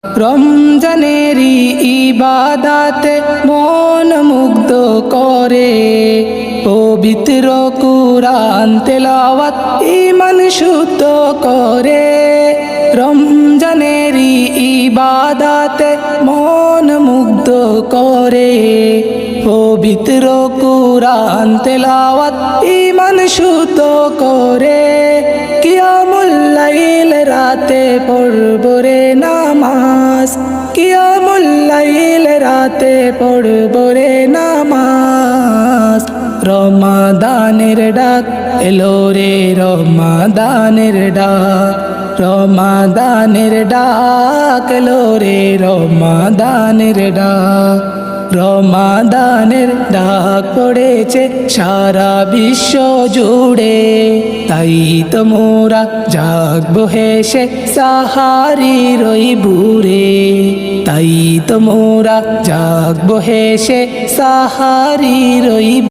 রমজানেরই ইবাদাতে মন মুগ্ধ করে, পবিত্র কুরআন তেলাওয়াত ঈমান শুদ্ধ করে। রমজানেরই ইবাদাতে মন মুগ্ধ করে, পবিত্র কুরআন তেলাওয়াত ঈমান শুদ্ধ করে। কিয়ামুল লাইল রাতে পড়ব রে নামাজ, কিয়ামুল লাইল রাতে পড়ব রে নামাজ। রমাদানের ডাক এলো রে, রমাদানের ডাক, রমাদানের ডাক এলো রে, রমাদানের ডাক। রমাদানের ডাক পড়েছে সারা বিশ্ব জুড়ে, তাই তো মোরা জাগবো হেসে সাহারির ওই বুরে, তাই তো মোরা জাগবো হেসে সাহারির ওই